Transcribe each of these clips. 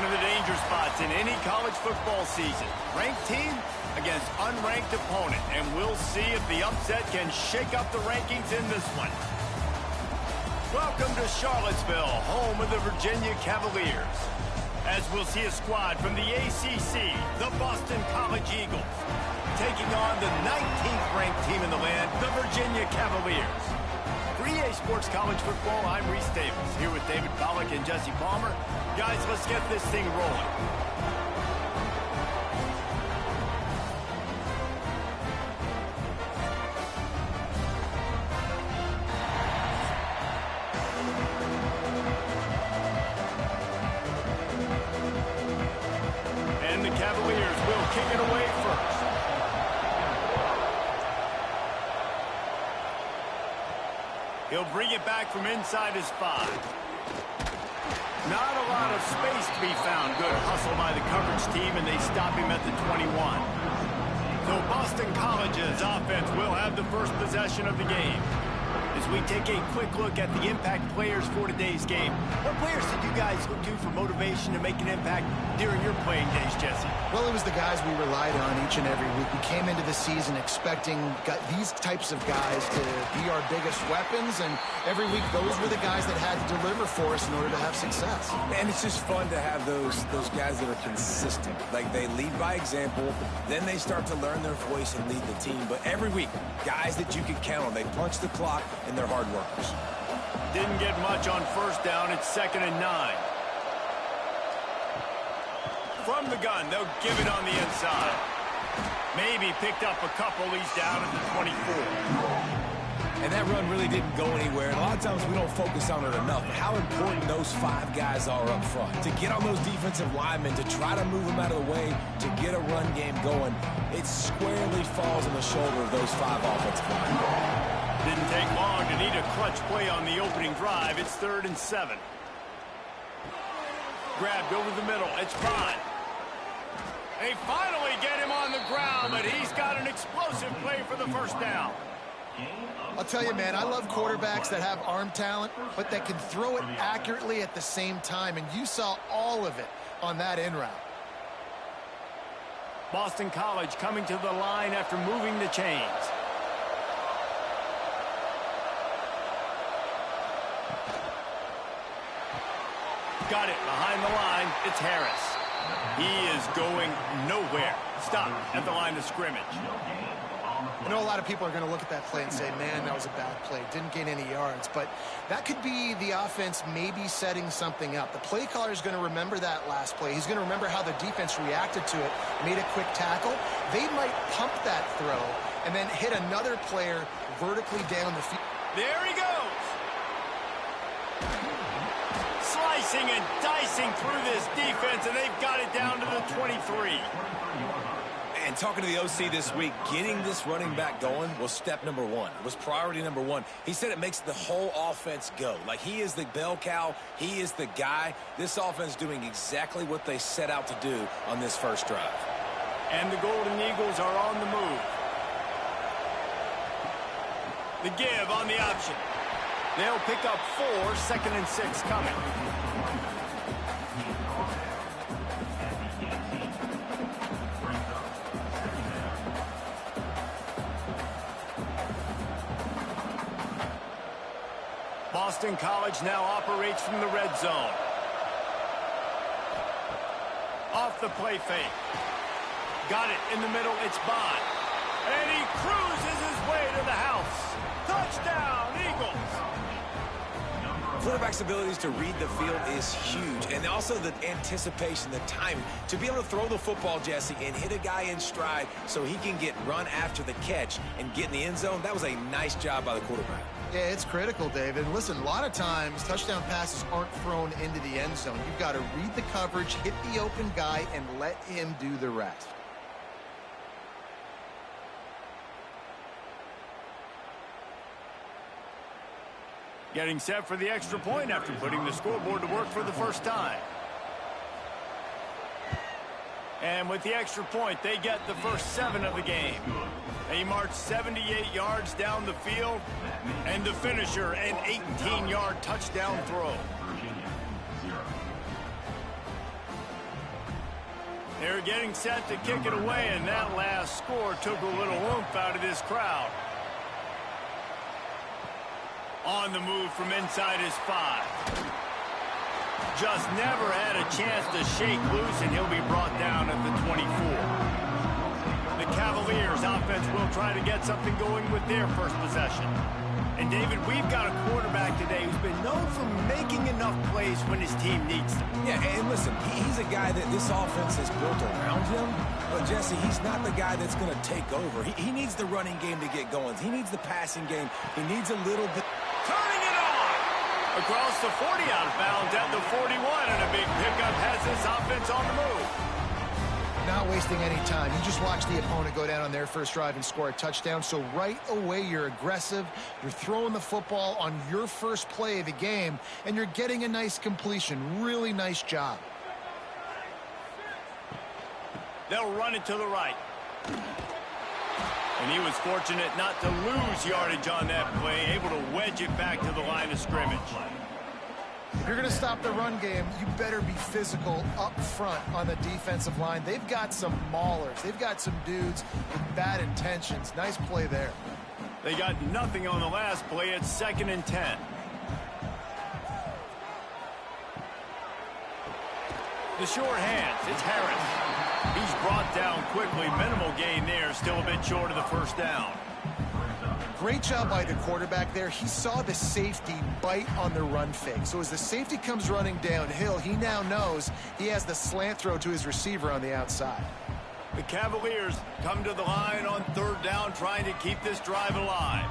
One of the danger spots in any college football season. Ranked team against unranked opponent. And we'll see if the upset can shake up the rankings in this one. Welcome to Charlottesville, home of the Virginia Cavaliers. As we'll see a squad from the ACC, the Boston College Eagles, taking on the 19th ranked team in the land, the Virginia Cavaliers. For EA Sports College Football, I'm Reese Davis, here with David Pollack and Jesse Palmer. Guys, let's get this thing rolling. And the Cavaliers will kick it away first. He'll bring it back from inside his 5. Not a lot of space to be found. Good hustle by the coverage team, and they stop him at the 21. So Boston College's offense will have the first possession of the game. As we take a quick look at the impact players for today's game, what players did you guys look to for motivation to make an impact during your playing days, Jesse? Well, it was the guys we relied on each and every week. We came into the season expecting these types of guys to be our biggest weapons, and every week those were the guys that had to deliver for us in order to have success. And it's just fun to have those guys that are consistent. Like, they lead by example, then they start to learn their voice and lead the team. But every week, guys that you can count on. They punch the clock, and they're hard workers. Didn't get much on first down. It's 2nd and 9. From the gun, they'll give it on the inside. Maybe picked up a couple. He's down at the 24. And that run really didn't go anywhere. And a lot of times we don't focus on it enough. But how important those 5 guys are up front. To get on those defensive linemen, to try to move them out of the way, to get a run game going, it squarely falls on the shoulder of those 5 offensive linemen. Didn't take long to need a clutch play on the opening drive. It's 3rd and 7. Grabbed over the middle. It's Bond. They finally get him on the ground, but he's got an explosive play for the first down. I'll tell you, man, I love quarterbacks that have arm talent, but that can throw it accurately at the same time, and you saw all of it on that in route. Boston College coming to the line after moving the chains. Got it behind the line. It's Harris. He is going nowhere. Stop at the line of scrimmage. I know a lot of people are going to look at that play and say, man, that was a bad play. Didn't gain any yards. But that could be the offense maybe setting something up. The play caller is going to remember that last play. He's going to remember how the defense reacted to it, made a quick tackle. They might pump that throw and then hit another player vertically down the field. There he goes. Slicing and dicing through this defense, and they've got it down to the 23. And talking to the OC this week, getting this running back going was step number 1. It was priority number 1. He said it makes the whole offense go. Like, he is the bell cow. He is the guy. This offense doing exactly what they set out to do on this first drive. And the Golden Eagles are on the move. The give on the option. They'll pick up 4, 2nd and 6 coming. Boston College now operates from the red zone. Off the play fake. Got it in the middle. It's Bond. And he cruises his way to the house. Touchdown, Eagles. Quarterback's abilities to read the field is huge. And also the anticipation, the timing. To be able to throw the football, Jesse, and hit a guy in stride so he can get run after the catch and get in the end zone, that was a nice job by the quarterback. Yeah, it's critical, David. Listen, a lot of times touchdown passes aren't thrown into the end zone. You've got to read the coverage, hit the open guy, and let him do the rest. Getting set for the extra point after putting the scoreboard to work for the first time. And with the extra point, they get the first 7 of the game. They march 78 yards down the field, and the finisher, an 18-yard touchdown throw. They're getting set to kick it away, and that last score took a little oomph out of this crowd. On the move from inside his 5. Just never had a chance to shake loose, and he'll be brought down at the 24. The Cavaliers offense will try to get something going with their first possession. And, David, we've got a quarterback today who's been known for making enough plays when his team needs them. Yeah, and listen, he's a guy that this offense is built around him. But, Jesse, he's not the guy that's going to take over. He needs the running game to get going. He needs the passing game. He needs a little bit. Turning it on! Across the 40, out of bounds at the 41, and a big pickup has this offense on the move. Not wasting any time. You just watch the opponent go down on their first drive and score a touchdown. So right away, you're aggressive. You're throwing the football on your first play of the game, and you're getting a nice completion. Really nice job. They'll run it to the right. And he was fortunate not to lose yardage on that play, able to wedge it back to the line of scrimmage. If you're going to stop the run game, you better be physical up front on the defensive line. They've got some maulers. They've got some dudes with bad intentions. Nice play there. They got nothing on the last play. It's 2nd and 10. The short hands. It's Harris. He's brought down quickly. Minimal gain there. Still a bit short of the first down. Great job by the quarterback there. He saw the safety bite on the run fake. So as the safety comes running downhill, he now knows he has the slant throw to his receiver on the outside. The Cavaliers come to the line on 3rd down, trying to keep this drive alive.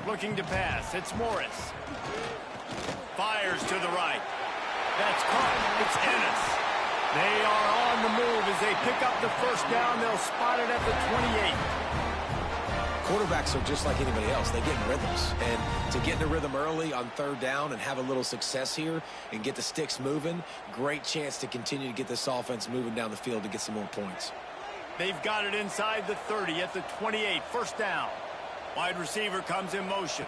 Looking to pass. It's Morris. Fires to the right. That's caught. It's Ennis. They are on the move as they pick up the first down. They'll spot it at the 28. Quarterbacks are just like anybody else. They get in rhythms. And to get in a rhythm early on 3rd down and have a little success here and get the sticks moving, great chance to continue to get this offense moving down the field to get some more points. They've got it inside the 30 at the 28. First down. Wide receiver comes in motion.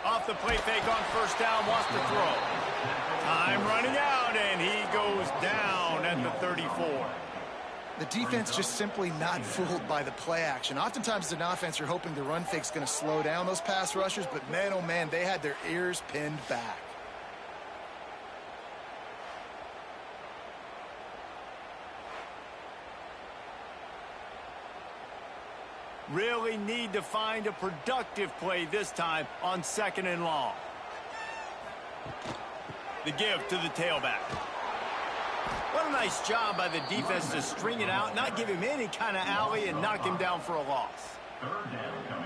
Off the play fake on first down, wants to throw. Time running out, and he goes down at the 34. The defense just simply not fooled by the play action. Oftentimes as an offense, you're hoping the run fake's going to slow down those pass rushers, but man, oh man, they had their ears pinned back. Really need to find a productive play this time on 2nd and long. The give to the tailback. What a nice job by the defense to string it out, not give him any kind of alley, and knock him down for a loss.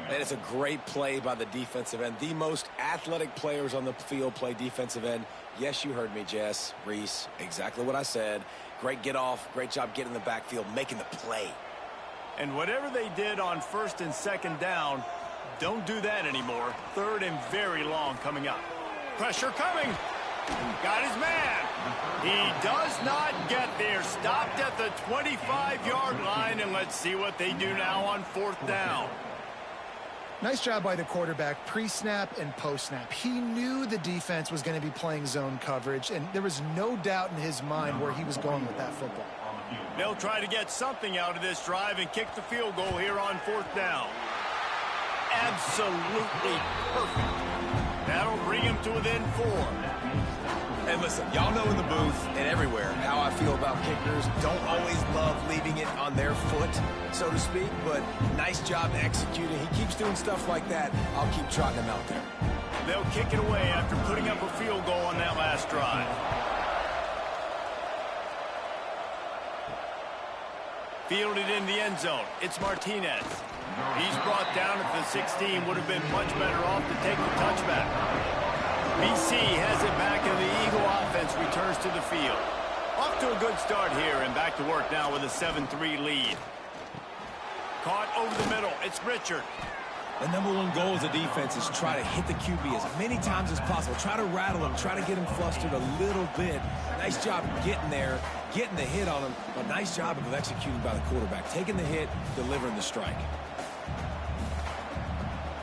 And it's a great play by the defensive end. The most athletic players on the field play defensive end. Yes, you heard me, Jess, Reese, exactly what I said. Great get off, great job getting in the backfield, making the play. And whatever they did on 1st and 2nd down, don't do that anymore. 3rd and very long coming up. Pressure coming. Got his man. He does not get there. Stopped at the 25-yard line, and let's see what they do now on 4th down. Nice job by the quarterback, pre-snap and post-snap. He knew the defense was going to be playing zone coverage, and there was no doubt in his mind where he was going with that football. They'll try to get something out of this drive and kick the field goal here on 4th down. Absolutely perfect. That'll bring him to within 4. And listen, y'all know in the booth and everywhere how I feel about kickers. Don't always love leaving it on their foot, so to speak, but nice job executing. He keeps doing stuff like that. I'll keep trotting him out there. They'll kick it away after putting up a field goal on that last drive. Fielded in the end zone. It's Martinez. He's brought down at the 16. Would have been much better off to take the touchback. BC has it back, and the Eagle offense returns to the field. Off to a good start here, and back to work now with a 7-3 lead. Caught over the middle. It's Richard. The #1 goal as a defense is try to hit the QB as many times as possible. Try to rattle him. Try to get him flustered a little bit. Nice job getting there, getting the hit on him, but nice job of executing by the quarterback. Taking the hit, delivering the strike.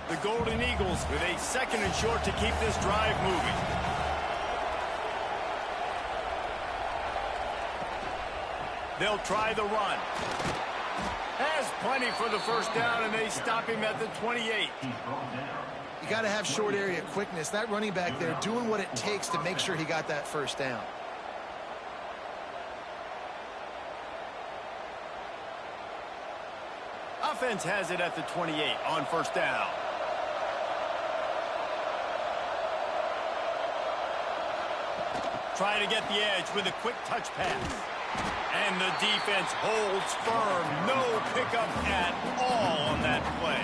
The Golden Eagles with a 2nd and short to keep this drive moving. They'll try the run. Has plenty for the first down, and they stop him at the 28. You got to have short area quickness. That running back there doing what it takes to make sure he got that first down. Offense has it at the 28 on first down. Trying to get the edge with a quick touch pass. And the defense holds firm. No pickup at all on that play.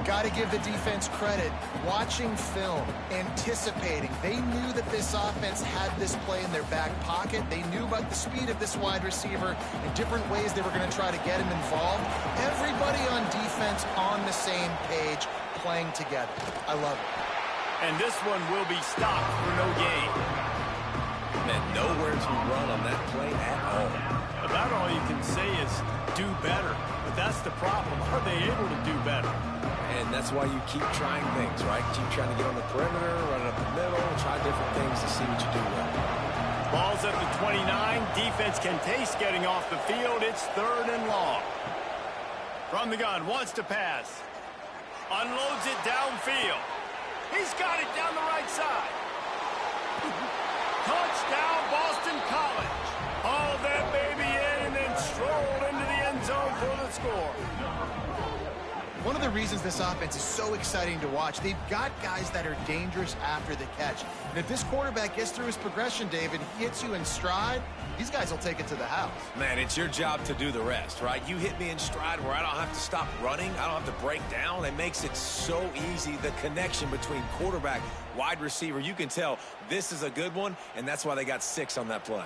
Got to give the defense credit. Watching film, anticipating. They knew that this offense had this play in their back pocket. They knew about the speed of this wide receiver and different ways they were going to try to get him involved. Everybody on defense on the same page, playing together. I love it. And this one will be stopped for no gain. And nowhere to run on that play at all. About all you can say is do better. But that's the problem. Are they able to do better? And that's why you keep trying things, right? Keep trying to get on the perimeter, run it up the middle, try different things to see what you do well. Ball's at the 29. Defense can taste getting off the field. It's 3rd and long. From the gun, wants to pass. Unloads it downfield. He's got it down the right side. Touchdown, Boston College. Hauled that baby in and then strolled into the end zone for the score. One of the reasons this offense is so exciting to watch, they've got guys that are dangerous after the catch. And if this quarterback gets through his progression, David, he hits you in stride, these guys will take it to the house. Man, it's your job to do the rest, right? You hit me in stride where I don't have to stop running. I don't have to break down. It makes it so easy. The connection between quarterback, wide receiver, you can tell this is a good one, and that's why they got 6 on that play.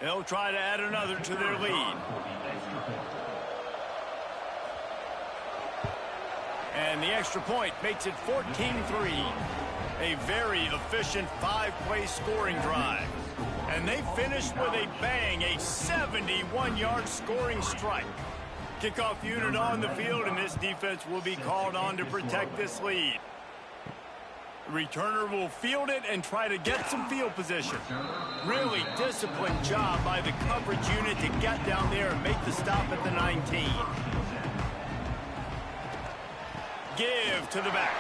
They'll try to add another to their lead. And the extra point makes it 14-3. A very efficient 5-play scoring drive. And they finished with a bang, a 71-yard scoring strike. Kickoff unit on the field, and this defense will be called on to protect this lead. The returner will field it and try to get some field position. Really disciplined job by the coverage unit to get down there and make the stop at the 19. Give to the back.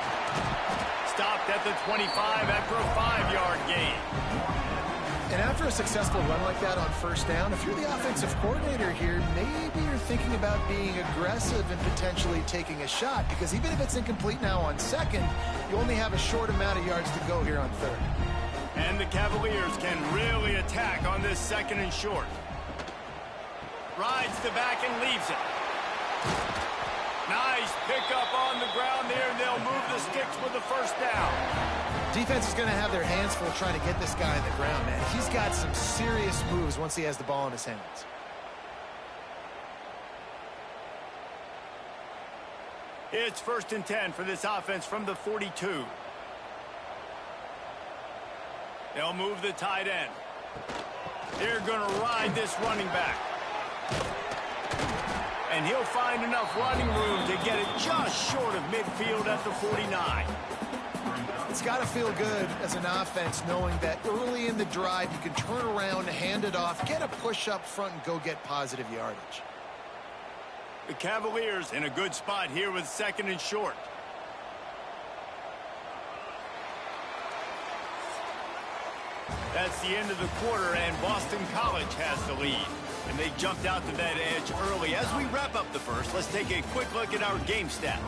Stopped at the 25 after a 5-yard gain. And after a successful run like that on first down, if you're the offensive coordinator here, maybe you're thinking about being aggressive and potentially taking a shot, because even if it's incomplete now on second, you only have a short amount of yards to go here on third. And the Cavaliers can really attack on this 2nd and short. Rides the back and leaves it. Nice pickup on the ground there, and they'll move the sticks with the first down. Defense is going to have their hands full trying to get this guy on the ground, man. He's got some serious moves once he has the ball in his hands. It's 1st and 10 for this offense from the 42. They'll move the tight end. They're going to ride this running back. And he'll find enough running room to get it just short of midfield at the 49. It's got to feel good as an offense knowing that early in the drive you can turn around, hand it off, get a push up front, and go get positive yardage. The Cavaliers in a good spot here with 2nd and short. That's the end of the quarter, and Boston College has the lead. And they jumped out to that edge early. As we wrap up the first, let's take a quick look at our game stats.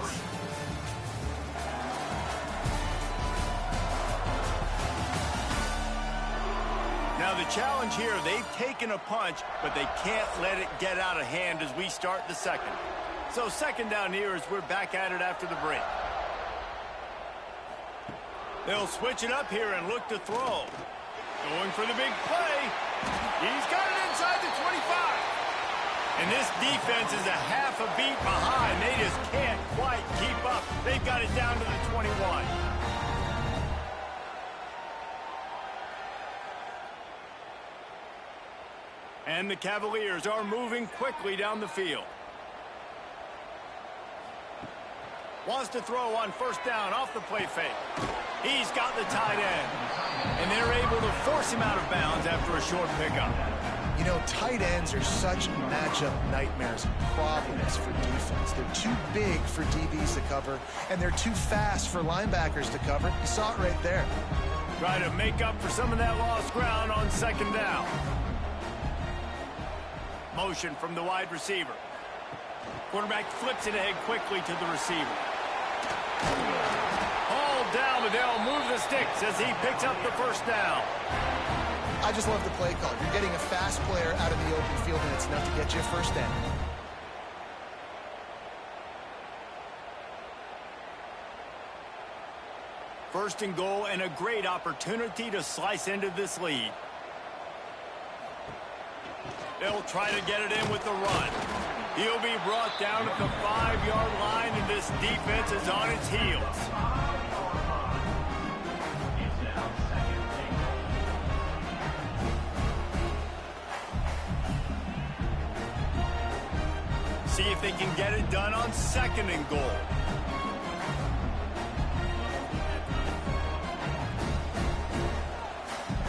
Now the challenge here, they've taken a punch, but they can't let it get out of hand as we start the second. So 2nd down here as we're back at it after the break. They'll switch it up here and look to throw. Going for the big play. He's got it inside the 25. And this defense is a half a beat behind. They just can't quite keep up. They've got it down to the 21. And the Cavaliers are moving quickly down the field. Wants to throw on first down off the play fake. He's got the tight end. And they're able to force him out of bounds after a short pickup. You know, tight ends are such matchup nightmares and problems for defense. They're too big for DBs to cover, and they're too fast for linebackers to cover. You saw it right there. Try to make up for some of that lost ground on second down. Motion from the wide receiver. Quarterback flips it ahead quickly to the receiver. All down, but they'll move the sticks as he picks up the first down. I just love the play call. You're getting a fast player out of the open field, and it's enough to get you a first down. First and goal, and a great opportunity to slice into this lead. They'll try to get it in with the run. He'll be brought down at the 5-yard line, and this defense is on its heels. See if they can get it done on second and goal.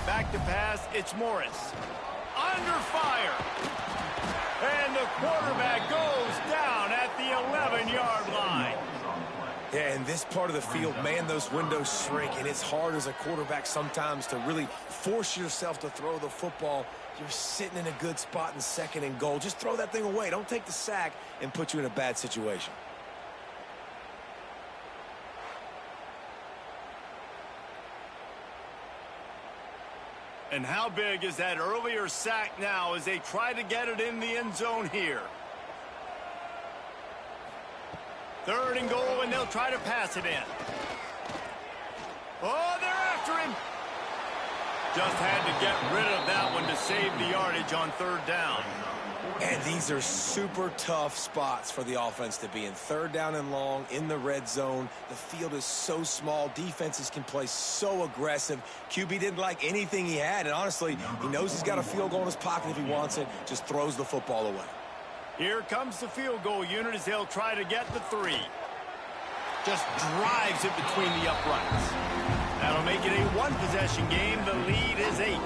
Back to pass, it's Morris. Under fire. And the quarterback goes down at the 11-yard line. Yeah, in this part of the field, man, those windows shrink, and it's hard as a quarterback sometimes to really force yourself to throw the football. You're sitting in a good spot in second and goal. Just throw that thing away. Don't take the sack and put you in a bad situation. And how big is that earlier sack now as they try to get it in the end zone here? Third and goal, and they'll try to pass it in. Oh, they're after him. Just had to get rid of that one to save the yardage on third down. And these are super tough spots for the offense to be in. Third down and long in the red zone. The field is so small. Defenses can play so aggressive. QB didn't like anything he had, and honestly, he knows he's got a field goal in his pocket if he wants it. Just throws the football away. Here comes the field goal unit as they'll try to get the 3. Just drives it between the uprights. That'll make it a one-possession game. The lead is 8.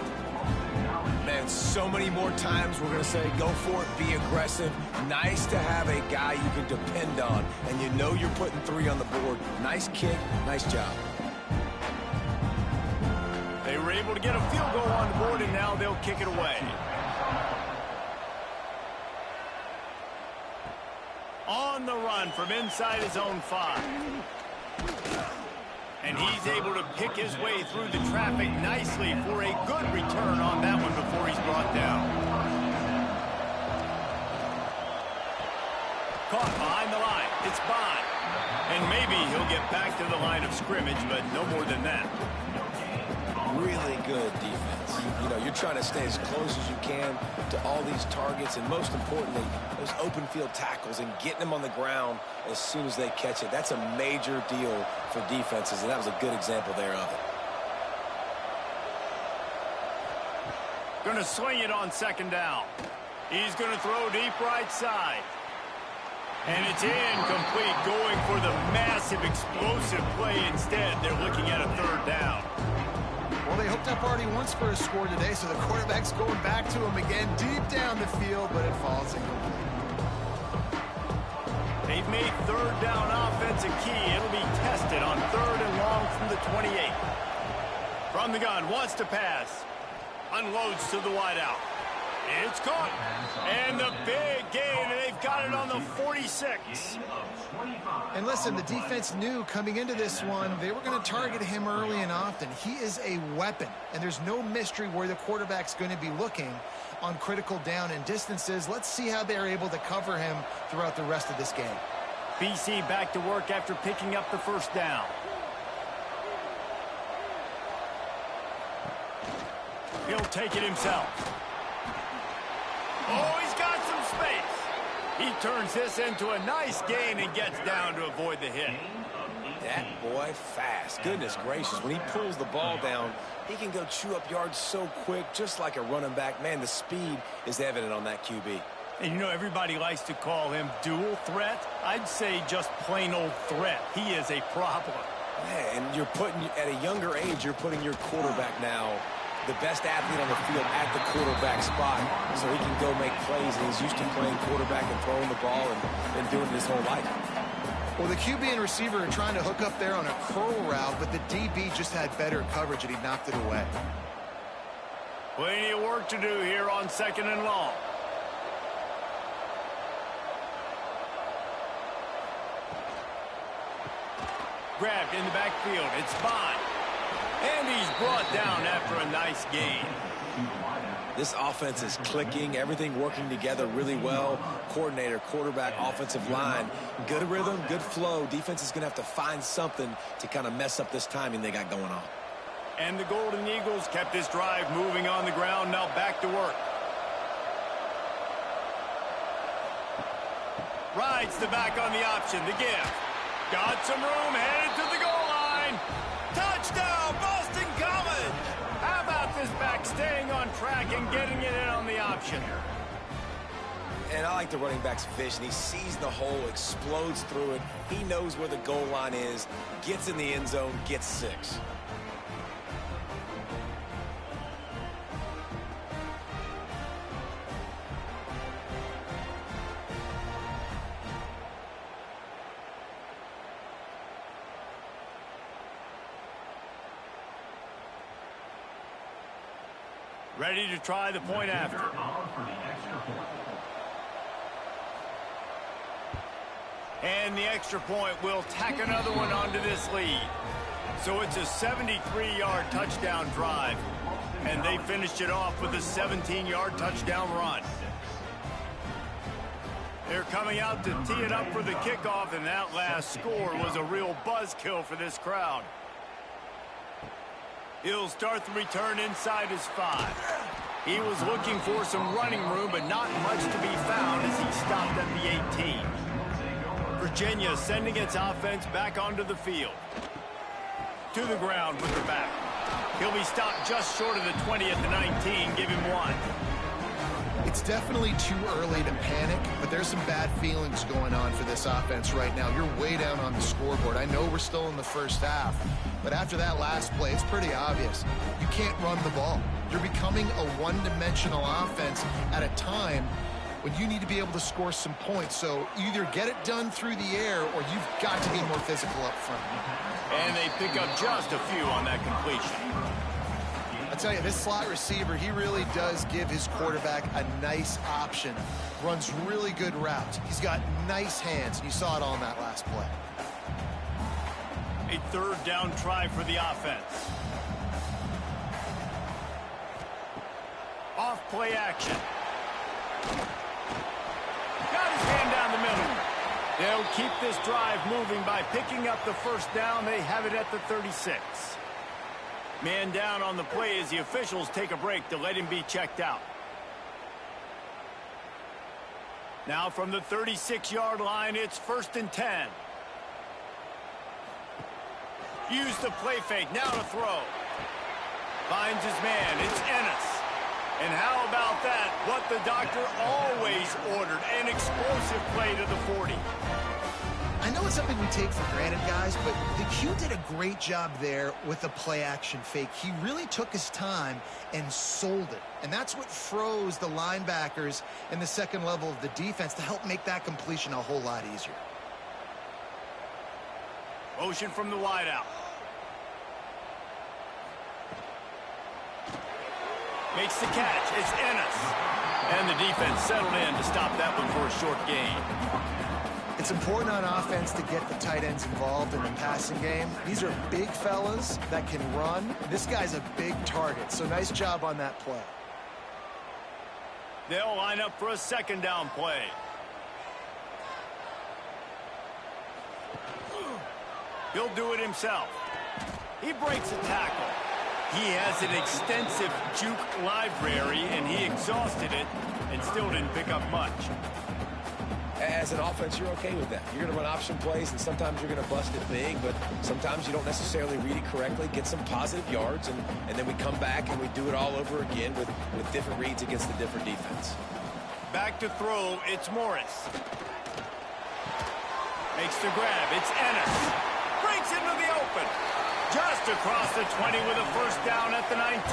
Man, so many more times we're going to say go for it, be aggressive. Nice to have a guy you can depend on, and you know you're putting 3 on the board. Nice kick, nice job. They were able to get a field goal on the board, and now they'll kick it away. On the run from inside his own 5. And he's able to pick his way through the traffic nicely for a good return on that one before he's brought down. Caught behind the line. It's Bond. And maybe he'll get back to the line of scrimmage, but no more than that. Really good defense. You know, you're trying to stay as close as you can to all these targets, and most importantly, those open field tackles and getting them on the ground as soon as they catch it. That's a major deal for defenses, and that was a good example there of it. Going to swing it on second down. He's going to throw deep right side. And it's incomplete, going for the massive explosive play instead. They're looking at a third down. Well, they hooked up already once for a score today, so the quarterback's going back to him again deep down the field, but it falls incomplete. They've made third down offense a key. It'll be tested on third and long from the 28. From the gun, wants to pass. Unloads to the wideout. It's caught. And the big gain, and they've got it on the 46. And listen, the defense knew coming into this one, they were going to target him early and often. He is a weapon, and there's no mystery where the quarterback's going to be looking on critical down and distances. Let's see how they're able to cover him throughout the rest of this game. BC back to work after picking up the first down. He'll take it himself. Oh, he's got some space. He turns this into a nice gain and gets down to avoid the hit. That boy fast. Goodness gracious. When he pulls the ball down, he can go chew up yards so quick, just like a running back. Man, the speed is evident on that QB. And you know, everybody likes to call him dual threat. I'd say just plain old threat. He is a problem. Yeah, and you're putting, at a younger age, you're putting your quarterback now, the best athlete on the field, at the quarterback spot, so he can go make plays, and he's used to playing quarterback and throwing the ball and doing it his whole life. Well, the QB and receiver are trying to hook up there on a curl route, but the DB just had better coverage, and he knocked it away. Plenty of work to do here on 2nd and long. Grabbed in the backfield. It's Bond. And he's brought down after a nice gain. This offense is clicking, everything working together really well. Coordinator, quarterback, offensive line. Good rhythm, good flow. Defense is going to have to find something to kind of mess up this timing they got going on. And the Golden Eagles kept this drive moving on the ground. Now back to work. Rides the back on the option. The give. Got some room, headed to the goal line. Touchdown, Boston College! How about this back staying on track and getting it in on the option? And I like the running back's vision. He sees the hole, explodes through it. He knows where the goal line is, gets in the end zone, gets 6. Ready to try the point after. And the extra point will tack another one onto this lead. So it's a 73-yard touchdown drive. And they finished it off with a 17-yard touchdown run. They're coming out to tee it up for the kickoff, and that last score was a real buzzkill for this crowd. He'll start the return inside his 5. He was looking for some running room, but not much to be found as he stopped at the 18. Virginia sending its offense back onto the field. To the ground with the back. He'll be stopped just short of the 20 at the 19. Give him 1. It's definitely too early to panic, but there's some bad feelings going on for this offense right now. You're way down on the scoreboard. I know we're still in the first half, but after that last play, it's pretty obvious. You can't run the ball. You're becoming a one-dimensional offense at a time when you need to be able to score some points. So either get it done through the air or you've got to be more physical up front. And they pick up just a few on that completion. I'll tell you, this slot receiver, he really does give his quarterback a nice option. Runs really good routes. He's got nice hands, and you saw it on that last play. A 3rd down try for the offense. Off play action. Got his hand down the middle. They'll keep this drive moving by picking up the 1st down. They have it at the 36. Man down on the play as the officials take a break to let him be checked out. Now from the 36-yard line, it's 1st and 10. Use the play fake, now to throw. Finds his man, it's Ennis. And how about that? What the doctor always ordered, an explosive play to the 40. I know it's something we take for granted, guys, but the Q did a great job there with the play-action fake. He really took his time and sold it. And that's what froze the linebackers in the second level of the defense to help make that completion a whole lot easier. Motion from the wideout. Makes the catch. It's Ennis. And the defense settled in to stop that one for a short gain. It's important on offense to get the tight ends involved in the passing game. These are big fellas that can run. This guy's a big target, so nice job on that play. They'll line up for a 2nd down play. He'll do it himself. He breaks a tackle. He has an extensive juke library, and he exhausted it and still didn't pick up much. As an offense, you're okay with that. You're going to run option plays, and sometimes you're going to bust it big, but sometimes you don't necessarily read it correctly, get some positive yards, and then we come back and we do it all over again with different reads against a different defense. Back to throw, it's Morris. Makes the grab, it's Ennis. Breaks into the open. Just across the 20 with a first down at the 19.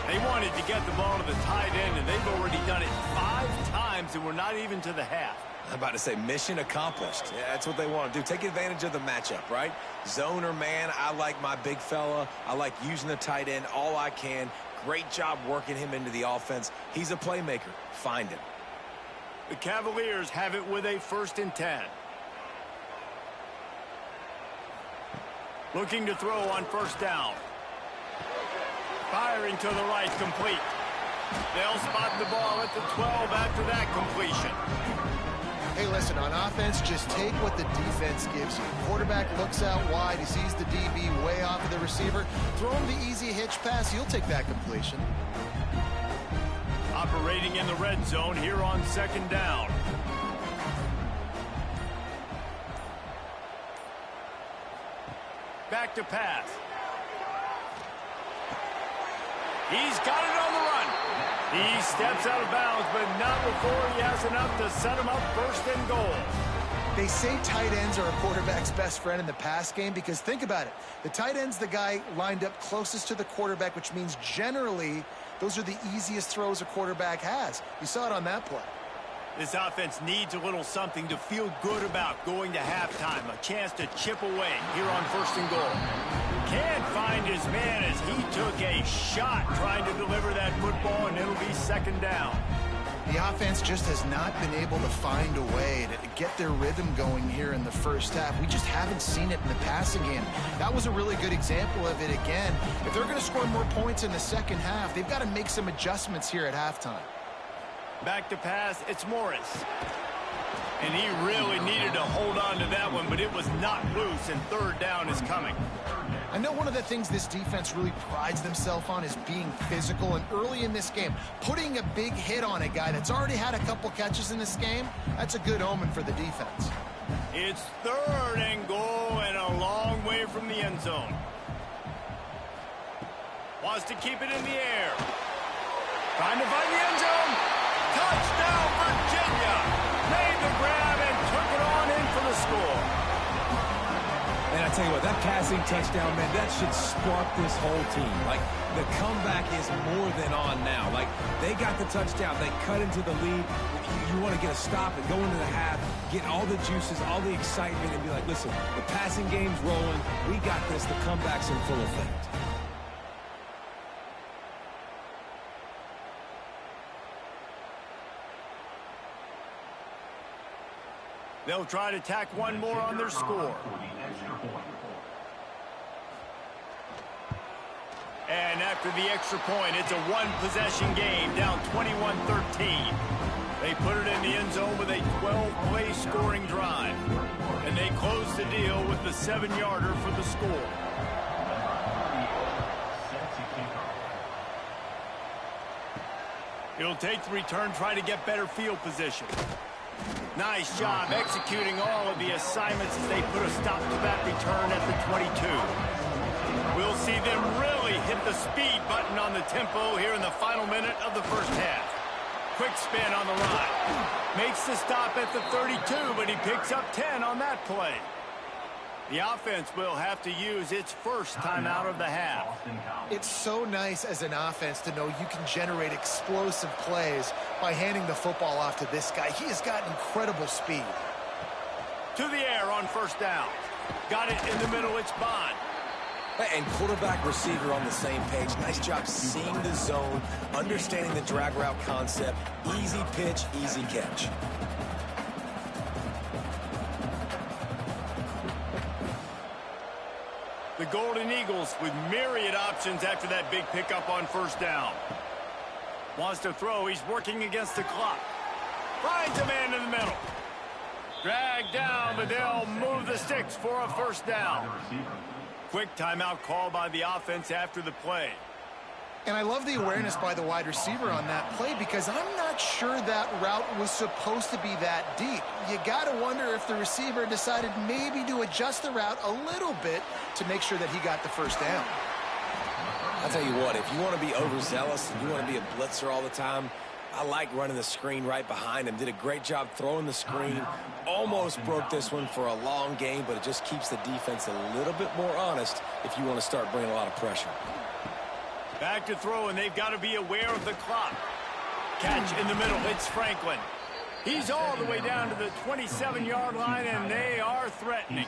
They wanted to get the ball to the tight end, and they've already done it 5 times, and we're not even to the half. I'm about to say mission accomplished. Yeah, that's what they want to do. Take advantage of the matchup, right? Zone or man, I like my big fella. I like using the tight end all I can. Great job working him into the offense. He's a playmaker. Find him. The Cavaliers have it with a 1st and 10. Looking to throw on 1st down. Firing to the right, complete. They'll spot the ball at the 12 after that completion. Hey, listen, on offense, just take what the defense gives you. Quarterback looks out wide. He sees the DB way off of the receiver. Throw him the easy hitch pass. He'll take that completion. Operating in the red zone here on 2nd down. Back to pass. He's got it on the run. He steps out of bounds, but not before he has enough to set him up 1st and goal. They say tight ends are a quarterback's best friend in the pass game because think about it. The tight end's the guy lined up closest to the quarterback, which means generally those are the easiest throws a quarterback has. You saw it on that play. This offense needs a little something to feel good about going to halftime. A chance to chip away here on 1st and goal. Can't find his man as he took a shot trying to deliver that football, and it'll be 2nd down. The offense just has not been able to find a way to get their rhythm going here in the first half. We just haven't seen it in the passing game. That was a really good example of it again. If they're going to score more points in the second half, they've got to make some adjustments here at halftime. Back to pass, it's Morris. And he really needed to hold on to that one, but it was not loose, and 3rd down is coming. I know one of the things this defense really prides themselves on is being physical, and early in this game, putting a big hit on a guy that's already had a couple catches in this game, that's a good omen for the defense. It's 3rd and goal and a long way from the end zone. Wants to keep it in the air. Trying to find the end zone. Touchdown, Virginia! Made the grab and took it on in for the score. And I tell you what, that passing touchdown, man, that should spark this whole team. Like, the comeback is more than on now. Like, they got the touchdown. They cut into the lead. You want to get a stop and go into the half, get all the juices, all the excitement, and be like, listen, the passing game's rolling. We got this. The comeback's in full effect. They'll try to tack one more on their score. And after the extra point, it's a one-possession game, down 21-13. They put it in the end zone with a 12-play scoring drive. And they close the deal with the 7-yarder for the score. He'll take the return, try to get better field position. Nice job executing all of the assignments as they put a stop to that return at the 22. We'll see them really hit the speed button on the tempo here in the final minute of the first half. Quick spin on the run. Makes the stop at the 32, but he picks up 10 on that play. The offense will have to use its first timeout of the half. It's so nice as an offense to know you can generate explosive plays by handing the football off to this guy. He has got incredible speed. To the air on 1st down. Got it in the middle, it's Bond. And quarterback receiver on the same page. Nice job seeing the zone, understanding the drag route concept. Easy pitch, easy catch. The Golden Eagles with myriad options after that big pickup on 1st down. Wants to throw. He's working against the clock. Finds a man in the middle. Dragged down, but they'll move the sticks for a 1st down. Quick timeout call by the offense after the play. And I love the awareness by the wide receiver on that play because I'm not sure that route was supposed to be that deep. You got to wonder if the receiver decided maybe to adjust the route a little bit to make sure that he got the 1st down. I'll tell you what, if you want to be overzealous and you want to be a blitzer all the time, I like running the screen right behind him. Did a great job throwing the screen. Almost broke this one for a long game, but it just keeps the defense a little bit more honest if you want to start bringing a lot of pressure. Back to throw, and they've got to be aware of the clock. Catch in the middle. It's Franklin. He's all the way down to the 27-yard line, and they are threatening.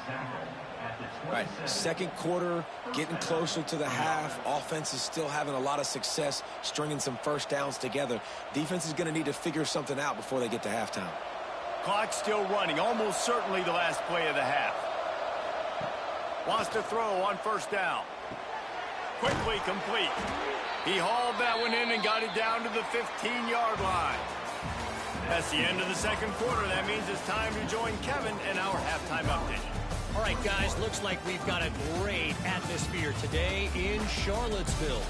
Right, second quarter, getting closer to the half. Offense is still having a lot of success stringing some first downs together. Defense is going to need to figure something out before they get to halftime. Clock still running, almost certainly the last play of the half. Wants to throw on first down. Quickly complete. He hauled that one in and got it down to the 15-yard line. That's the end of the second quarter. That means it's time to join Kevin in our halftime update. All right, guys, looks like we've got a great atmosphere today in Charlottesville.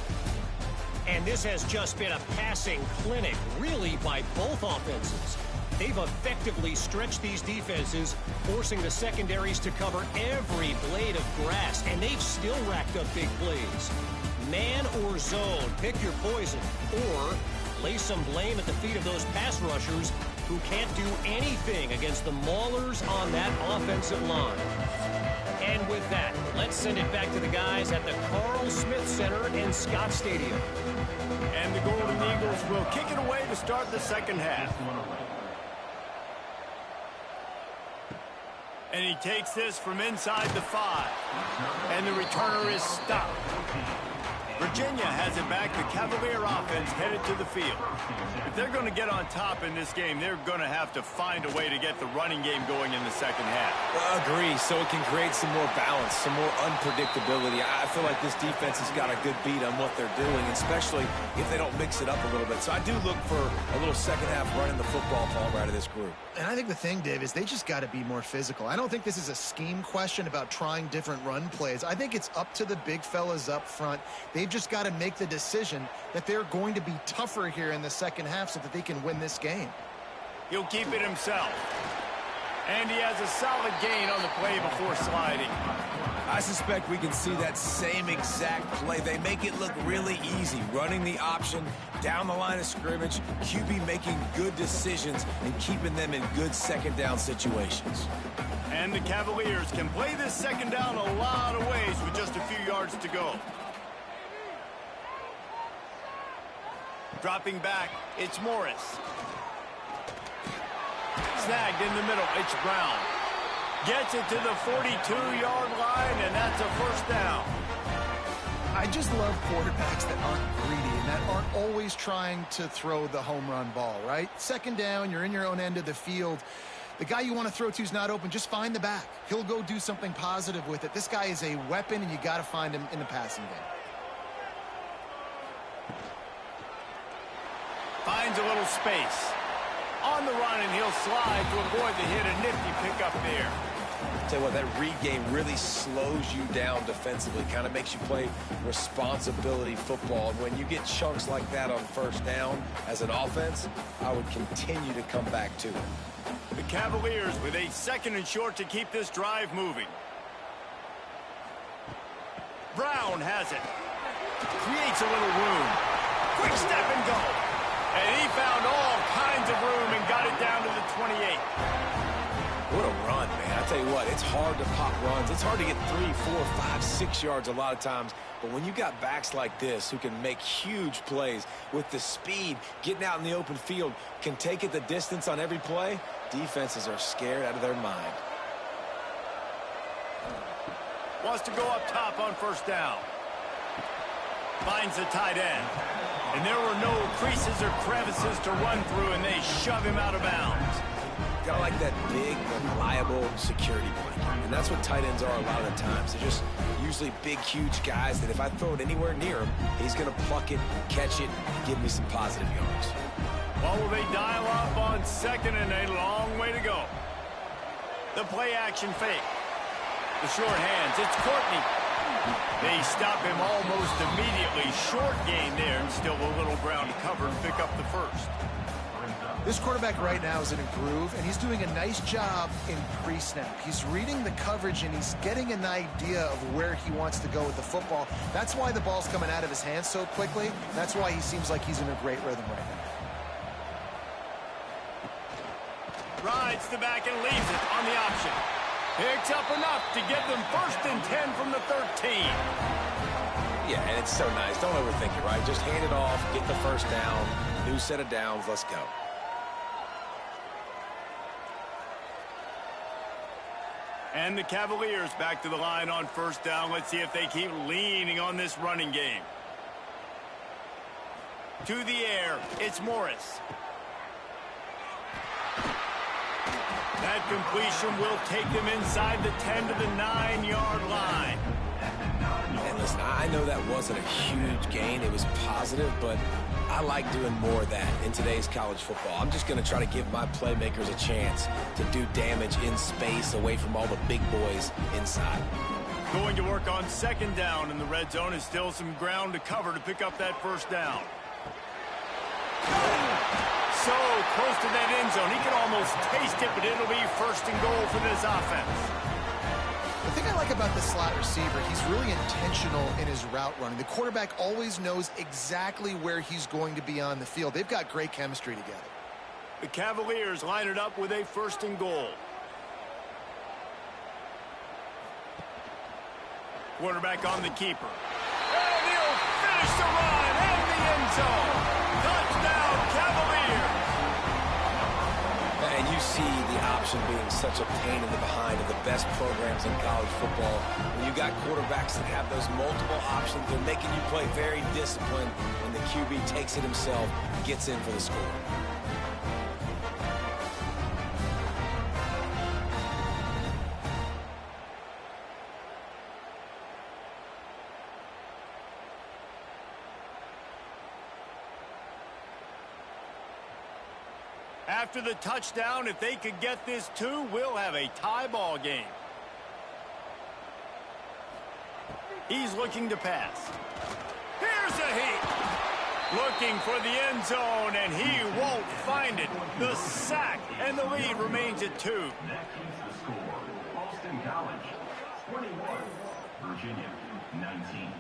And this has just been a passing clinic, really, by both offenses. They've effectively stretched these defenses, forcing the secondaries to cover every blade of grass, and they've still racked up big plays. Man or zone, pick your poison, or lay some blame at the feet of those pass rushers who can't do anything against the maulers on that offensive line. And with that, let's send it back to the guys at the Carl Smith Center in Scott Stadium. And the Golden Eagles will kick it away to start the second half. And he takes this from inside the 5. And the returner is stopped. Virginia has it back. The Cavalier offense headed to the field. If they're going to get on top in this game, they're going to have to find a way to get the running game going in the second half. Well, I agree. So it can create some more balance, some more unpredictability. I feel like this defense has got a good beat on what they're doing, especially if they don't mix it up a little bit. So I do look for a little second half running the football ball right of this group. And I think the thing, Dave, is they just got to be more physical. I don't think this is a scheme question about trying different run plays. I think it's up to the big fellas up front. They've just got to make the decision that they're going to be tougher here in the second half so that they can win this game. He'll keep it himself. And he has a solid gain on the play before sliding. I suspect we can see that same exact play. They make it look really easy, running the option down the line of scrimmage, QB making good decisions and keeping them in good second down situations. And the Cavaliers can play this second down a lot of ways with just a few yards to go. Dropping back, it's Morris. Snagged in the middle, it's Brown. Gets it to the 42-yard line, and that's a first down. I just love quarterbacks that aren't greedy and that aren't always trying to throw the home run ball, right? Second down, you're in your own end of the field. The guy you want to throw to is not open. Just find the back. He'll go do something positive with it. This guy is a weapon, and you got to find him in the passing game. Finds a little space. On the run, and he'll slide to avoid the hit. A nifty pickup there. Tell you what, that read game really slows you down defensively, kind of makes you play responsibility football. And when you get chunks like that on first down as an offense, I would continue to come back to it. The Cavaliers with a second and short to keep this drive moving. Brown has it. Creates a little room. Quick step and go. And he found all kinds of room and got it down to the 28. What a run, man. I tell you what, it's hard to pop runs. It's hard to get 3, 4, 5, 6 yards a lot of times. But when you got backs like this who can make huge plays with the speed, getting out in the open field, can take it the distance on every play, defenses are scared out of their mind. Wants to go up top on first down. Finds the tight end. And there were no creases or crevices to run through, and they shove him out of bounds. Got like that big, reliable security blanket. And that's what tight ends are a lot of the times. They're just usually big, huge guys that if I throw it anywhere near him, he's going to pluck it, catch it, and give me some positive yards. Well, will they dial up on second, and a long way to go. The play action fake. The short hands. It's Courtney. They stop him almost immediately. Short gain there, and still a little ground covered to pick up the first. This quarterback right now is in a groove, and he's doing a nice job in pre-snap. He's reading the coverage, and he's getting an idea of where he wants to go with the football. That's why the ball's coming out of his hands so quickly. That's why he seems like he's in a great rhythm right now. Rides the back and leaves it on the option. Picks up enough to give them 1st and 10 from the 13. Yeah, and it's so nice. Don't overthink it, right? Just hand it off, get the first down, new set of downs, let's go. And the Cavaliers back to the line on 1st down. Let's see if they keep leaning on this running game. To the air, it's Morris. That completion will take them inside the 10 to the 9-yard line. And listen, I know that wasn't a huge gain. It was positive, but I like doing more of that in today's college football. I'm just going to try to give my playmakers a chance to do damage in space away from all the big boys inside. Going to work on 2nd down in the red zone is still some ground to cover to pick up that 1st down. So close to that end zone. He can almost taste it, but it'll be 1st and goal for this offense. The thing I like about the slot receiver, he's really intentional in his route running. The quarterback always knows exactly where he's going to be on the field. They've got great chemistry together. The Cavaliers line it up with a 1st and goal. Quarterback on the keeper. And he'll finish the run in the end zone. Touchdown, Cavaliers. And you see the option being such a pain in the behind of the best programs in college football. When you got quarterbacks that have those multiple options, they're making you play very disciplined, and the QB takes it himself, gets in for the score. After the touchdown, if they could get this 2, we'll have a tie ball game. He's looking to pass. Here's a heat. Looking for the end zone, and he won't find it. The sack, and the lead remains at 2. Next, the score. Boston College, 21. Virginia, 19.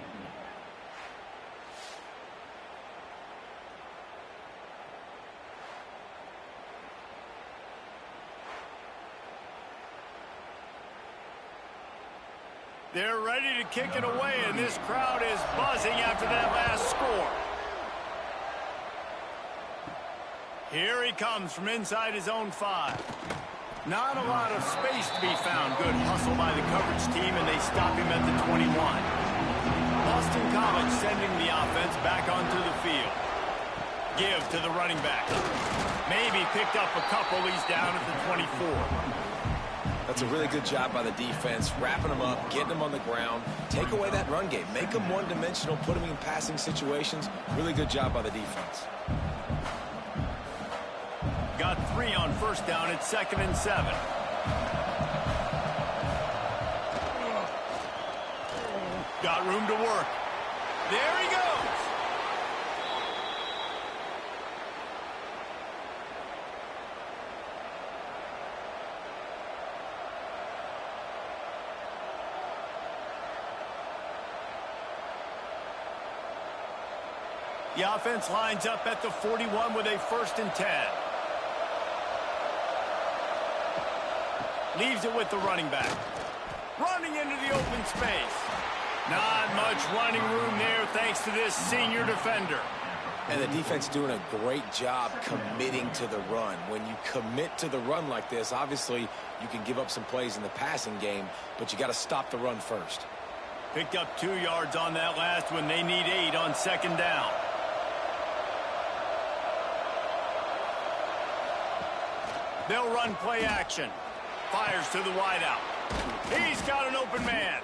They're ready to kick it away, and this crowd is buzzing after that last score. Here he comes from inside his own 5. Not a lot of space to be found. Good hustle by the coverage team, and they stop him at the 21. Boston College sending the offense back onto the field. Give to the running back. Maybe picked up a couple. He's down at the 24. That's a really good job by the defense, wrapping them up, getting them on the ground. Take away that run game. Make them one-dimensional, put them in passing situations. Really good job by the defense. Got 3 on 1st down at 2nd and 7. Got room to work. There he goes. The offense lines up at the 41 with a 1st and 10. Leaves it with the running back. Running into the open space. Not much running room there thanks to this senior defender. And the defense doing a great job committing to the run. When you commit to the run like this, obviously you can give up some plays in the passing game, but you got to stop the run first. Picked up 2 yards on that last one. They need 8 on 2nd down. They'll run play action. Fires to the wideout. He's got an open man.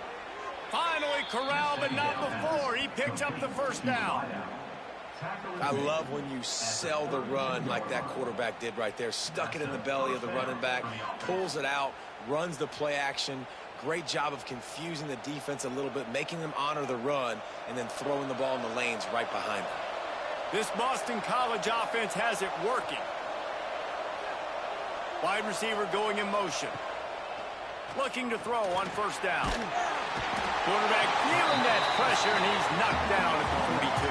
Finally corralled, but not before. He picks up the 1st down. I love when you sell the run like that quarterback did right there. Stuck it in the belly of the running back, pulls it out, runs the play action. Great job of confusing the defense a little bit, making them honor the run, and then throwing the ball in the lanes right behind them. This Boston College offense has it working. Wide receiver going in motion. Looking to throw on 1st down. Quarterback feeling that pressure, and he's knocked down at the 42.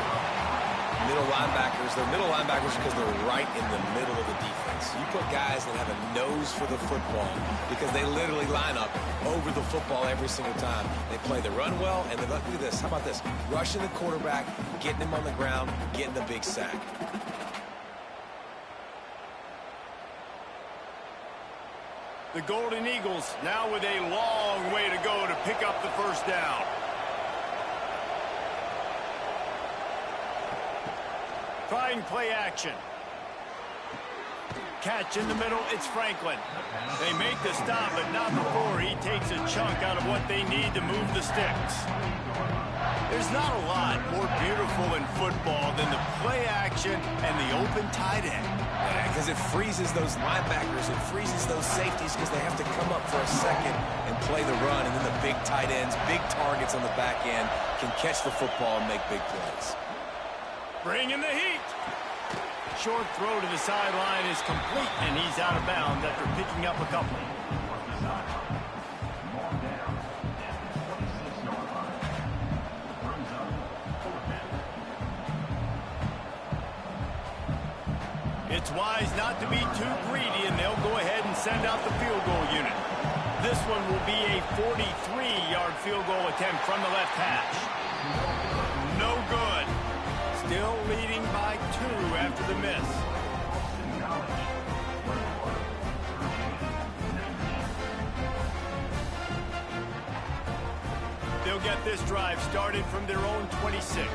Middle middle linebackers. They're middle linebackers because they're right in the middle of the defense. You put guys that have a nose for the football because they literally line up over the football every single time. They play the run well, and look at this. How about this? Rushing the quarterback, getting him on the ground, getting the big sack. The Golden Eagles now with a long way to go to pick up the first down. Trying play action. Catch in the middle, it's Franklin. They make the stop, but not before he takes a chunk out of what they need to move the sticks. There's not a lot more beautiful in football than the play action and the open tight end. Yeah, because it freezes those linebackers, it freezes those safeties because they have to come up for a second and play the run, and then the big tight ends, big targets on the back end can catch the football and make big plays. Bring in the heat. Short throw to the sideline is complete, and he's out of bounds after picking up a couple. It's wise not to be too greedy, and they'll go ahead and send out the field goal unit. This one will be a 43-yard field goal attempt from the left hash. No good. Still leading by 2 after the miss. They'll get this drive started from their own 26.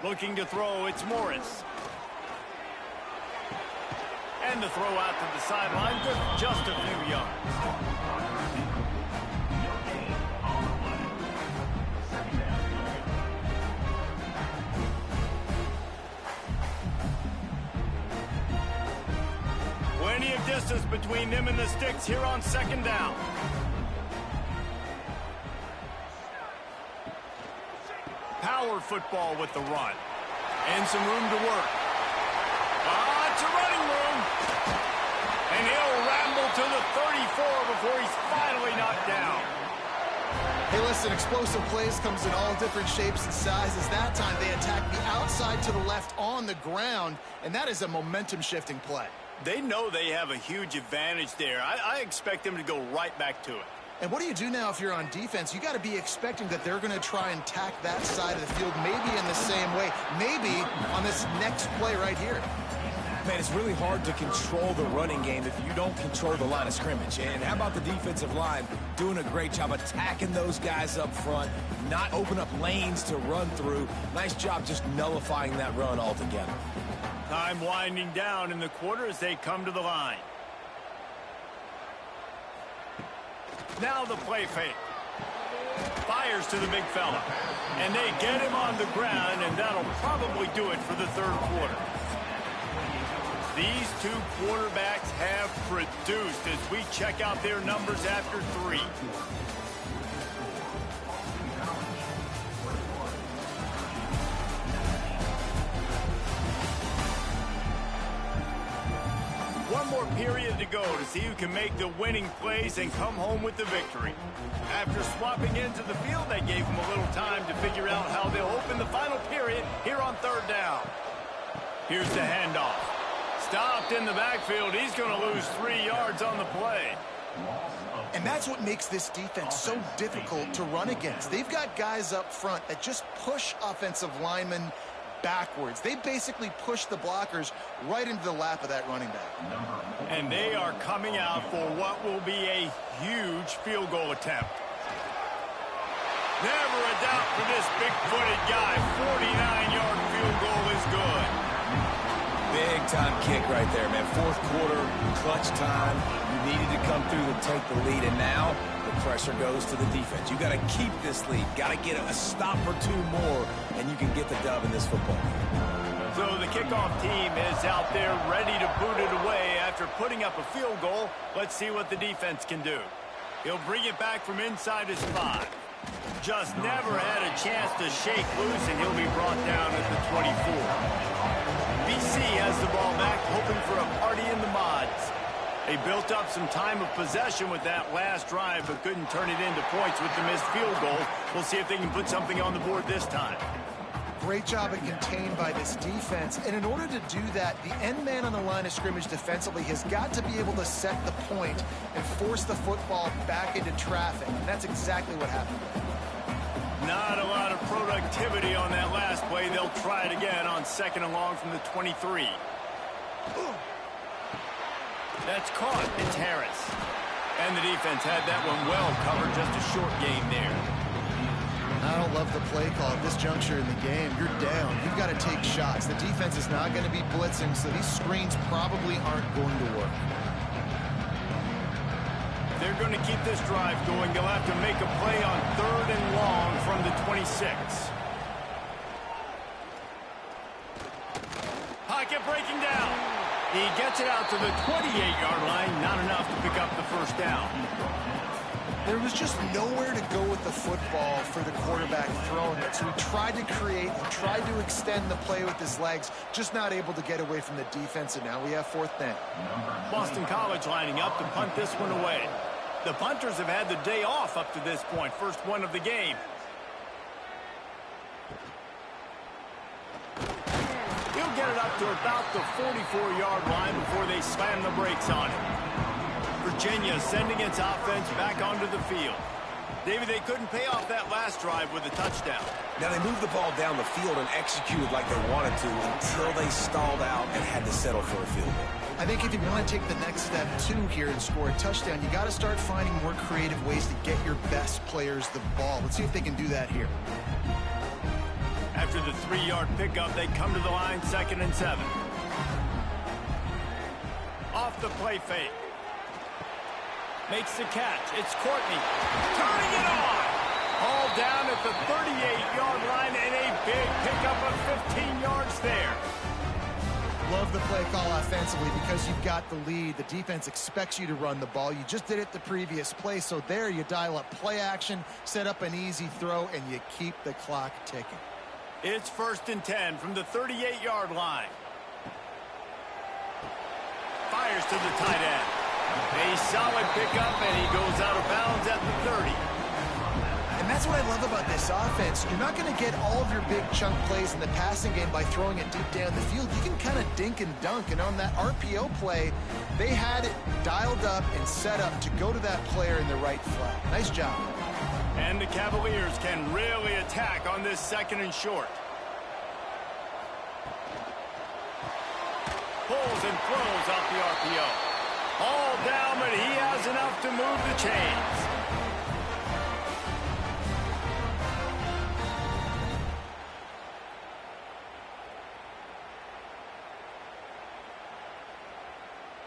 Looking to throw, it's Morris. And the throw out to the sideline, just a few yards. Plenty of distance between them and the sticks here on second down. Power football with the run. And some room to work. It's a running room. And he'll ramble to the 34 before he's finally knocked down. Hey, listen, explosive plays comes in all different shapes and sizes. That time they attack the outside to the left on the ground, and that is a momentum-shifting play. They know they have a huge advantage there. I expect them to go right back to it. And what do you do now if you're on defense? You got to be expecting that they're going to try and tack that side of the field, maybe in the same way, maybe on this next play right here. Man, it's really hard to control the running game if you don't control the line of scrimmage. And how about the defensive line doing a great job attacking those guys up front, not open up lanes to run through. Nice job just nullifying that run altogether. Time winding down in the quarter as they come to the line. Now the play fake. Fires to the big fella. And they get him on the ground, and that'll probably do it for the third quarter. These two quarterbacks have produced as we check out their numbers after 3. One more period to go to see who can make the winning plays and come home with the victory. After swapping into the field, they gave them a little time to figure out how they'll open the final period here on third down. Here's the handoff. Stopped in the backfield. He's going to lose 3 yards on the play. And that's what makes this defense so difficult to run against. They've got guys up front that just push offensive linemen backwards. They basically push the blockers right into the lap of that running back. And they are coming out for what will be a huge field goal attempt. Never a doubt for this big-footed guy. 49-yard field goal is good. Big-time kick right there, man. Fourth quarter, clutch time. You needed to come through to take the lead, and now the pressure goes to the defense. You got to keep this lead. Got to get a stop or 2 more, and you can get the dub in this football game. So the kickoff team is out there ready to boot it away after putting up a field goal. Let's see what the defense can do. He'll bring it back from inside his 5. Just never had a chance to shake loose, and he'll be brought down at the 24. BC has the ball back, hoping for a party in the mods. They built up some time of possession with that last drive, but couldn't turn it into points with the missed field goal. We'll see if they can put something on the board this time. Great job at contained by this defense. And in order to do that, the end man on the line of scrimmage defensively has got to be able to set the point and force the football back into traffic. And that's exactly what happened. Not a lot of productivity on that last play. They'll try it again on 2nd and long from the 23. That's caught. It's Harris. And the defense had that one well covered. Just a short game there. I don't love the play call at this juncture in the game. You're down. You've got to take shots. The defense is not going to be blitzing, so these screens probably aren't going to work. They're going to keep this drive going. They'll have to make a play on 3rd and long from the 26. Pocket breaking down. He gets it out to the 28-yard line. Not enough to pick up the first down. There was just nowhere to go with the football for the quarterback throwing it. So he tried to create, he tried to extend the play with his legs, just not able to get away from the defense, and now we have 4th down. Boston College lining up to punt this one away. The punters have had the day off up to this point. First one of the game. He'll get it up to about the 44-yard line before they slam the brakes on it. Virginia sending its offense back onto the field. David, they couldn't pay off that last drive with a touchdown. Now, they moved the ball down the field and executed like they wanted to until they stalled out and had to settle for a field goal. I think if you want to take the next step, too, here and score a touchdown, you got to start finding more creative ways to get your best players the ball. Let's see if they can do that here. After the 3-yard pickup, they come to the line, 2nd and 7. Off the play fake. Makes the catch. It's Courtney. Turning it on. All down at the 38-yard line and a big pickup of 15 yards there. Love the play call offensively because you've got the lead. The defense expects you to run the ball. You just did it the previous play, so there you dial up play action, set up an easy throw, and you keep the clock ticking. It's 1st and 10 from the 38-yard line. Fires to the tight end. A solid pickup, and he goes out of bounds at the 30. And that's what I love about this offense. You're not going to get all of your big chunk plays in the passing game by throwing it deep down the field. You can kind of dink and dunk, and on that RPO play, they had it dialed up and set up to go to that player in the right flat. Nice job. And the Cavaliers can really attack on this 2nd and short. Pulls and throws off the RPO. All down, but he has enough to move the chains.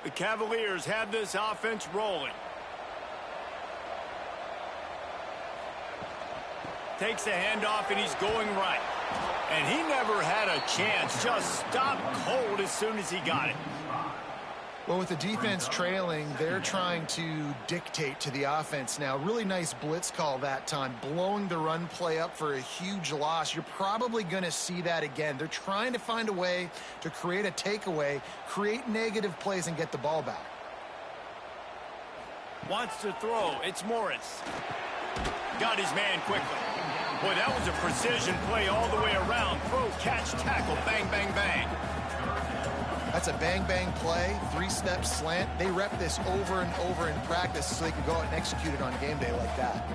The Cavaliers have this offense rolling. Takes a handoff, and he's going right. And he never had a chance. Just stopped cold as soon as he got it. Well, with the defense trailing, they're trying to dictate to the offense now. Really nice blitz call that time, blowing the run play up for a huge loss. You're probably going to see that again. They're trying to find a way to create a takeaway, create negative plays, and get the ball back. Wants to throw. It's Morris. Got his man quickly. Boy, that was a precision play all the way around. Throw, catch, tackle, bang, bang, bang. That's a bang-bang play, 3-step slant. They rep this over and over in practice so they can go out and execute it on game day like that.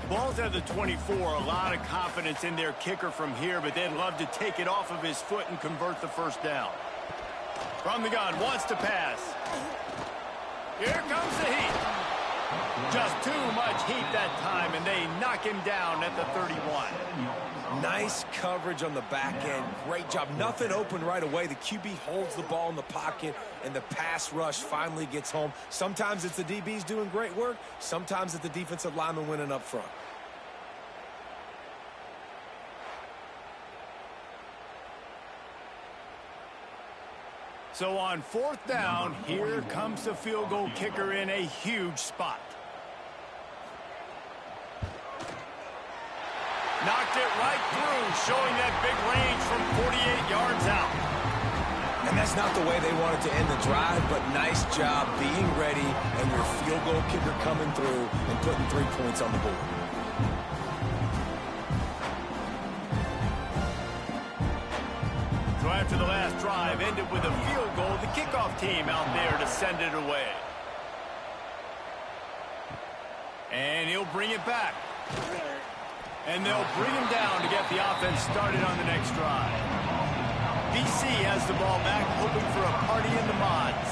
Ball's at the 24. A lot of confidence in their kicker from here, but they'd love to take it off of his foot and convert the first down. From the gun, wants to pass. Here comes the heat. Just too much heat that time, and they knock him down at the 31. Nice coverage on the back end. Great job. Nothing open right away. The QB holds the ball in the pocket, and the pass rush finally gets home. Sometimes it's the DBs doing great work. Sometimes it's the defensive lineman winning up front. So on 4th down, here comes the field goal kicker in a huge spot. Knocked it right through, showing that big range from 48 yards out. And that's not the way they wanted to end the drive, but nice job being ready and your field goal kicker coming through and putting 3 points on the board. So after the last drive ended with a field goal, the kickoff team out there to send it away. And he'll bring it back. And they'll bring him down to get the offense started on the next drive. BC has the ball back, hoping for a party in the mods.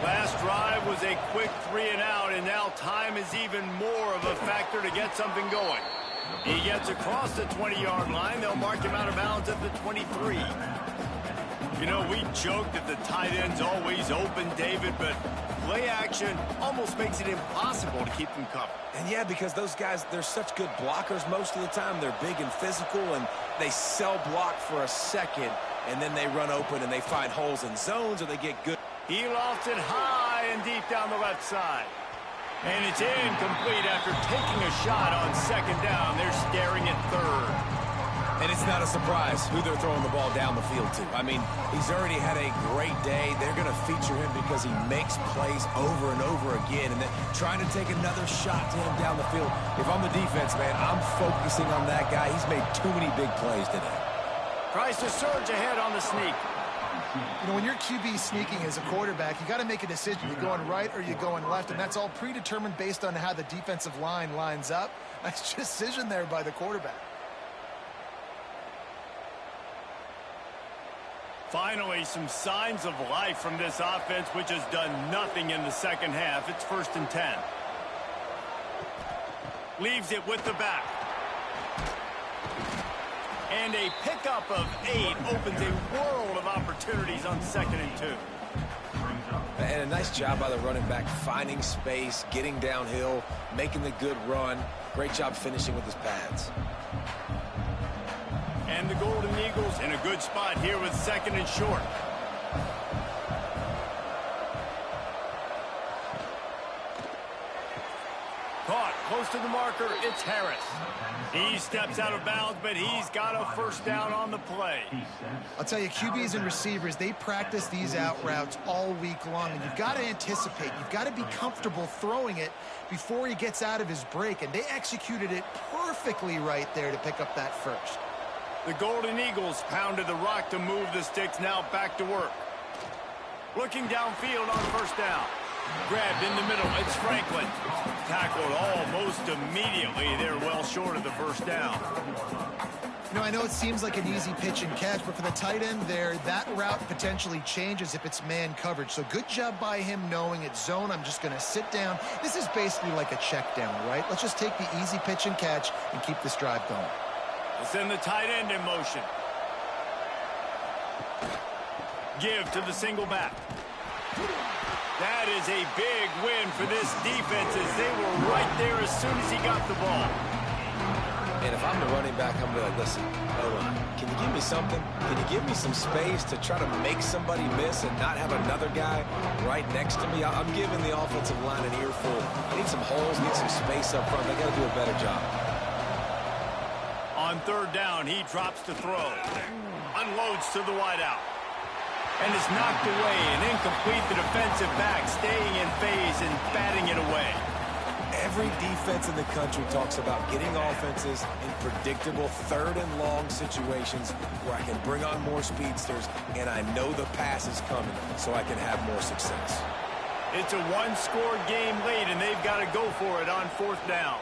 Last drive was a quick 3-and-out, and now time is even more of a factor to get something going. He gets across the 20-yard line. They'll mark him out of bounds at the 23. You know, we joke that the tight end's always open, David, but play action almost makes it impossible to keep them covered. And yeah, because those guys, they're such good blockers most of the time. They're big and physical, and they sell block for a second, and then they run open and they find holes in zones, or they get good. He lofts it high and deep down the left side. And it's incomplete after taking a shot on second down. They're staring at third. And it's not a surprise who they're throwing the ball down the field to. I mean, he's already had a great day. They're going to feature him because he makes plays over and over again. And then trying to take another shot to him down the field. If I'm the defense, man, I'm focusing on that guy. He's made too many big plays today. Tries to surge ahead on the sneak. You know, when you're QB sneaking as a quarterback, you got to make a decision. You're going right or you're going left, and that's all predetermined based on how the defensive line lines up. Nice decision there by the quarterback. Finally, some signs of life from this offense, which has done nothing in the second half. It's 1st and 10. Leaves it with the back. And a pickup of 8 opens a world of opportunities on 2nd and 2. And a nice job by the running back, finding space, getting downhill, making the good run. Great job finishing with his pads. And the Golden Eagles in a good spot here with 2nd and short. Caught close to the marker. It's Harris. He steps out of bounds, but he's got a 1st down on the play. I'll tell you, QBs and receivers, they practice these out routes all week long, and you've got to anticipate. You've got to be comfortable throwing it before he gets out of his break, and they executed it perfectly right there to pick up that 1st. The Golden Eagles pounded the rock to move the sticks, now back to work. Looking downfield on 1st down. Grabbed in the middle, it's Franklin. Tackled almost immediately. They're well short of the 1st down. You know, I know it seems like an easy pitch and catch, but for the tight end there, that route potentially changes if it's man coverage. So good job by him knowing it's zone. I'm just going to sit down. This is basically like a check down, right? Let's just take the easy pitch and catch and keep this drive going. We'll send the tight end in motion. Give to the single back. That is a big win for this defense as they were right there as soon as he got the ball. And if I'm the running back, I'm going to be like, listen, can you give me something? Can you give me some space to try to make somebody miss and not have another guy right next to me? I'm giving the offensive line an earful. I need some holes, need some space up front. They got to do a better job. On 3rd down, he drops to throw. Unloads to the wideout. And is knocked away and incomplete. The defensive back staying in phase and batting it away. Every defense in the country talks about getting offenses in predictable 3rd and long situations where I can bring on more speedsters and I know the pass is coming so I can have more success. It's a 1-score game late and they've got to go for it on 4th down.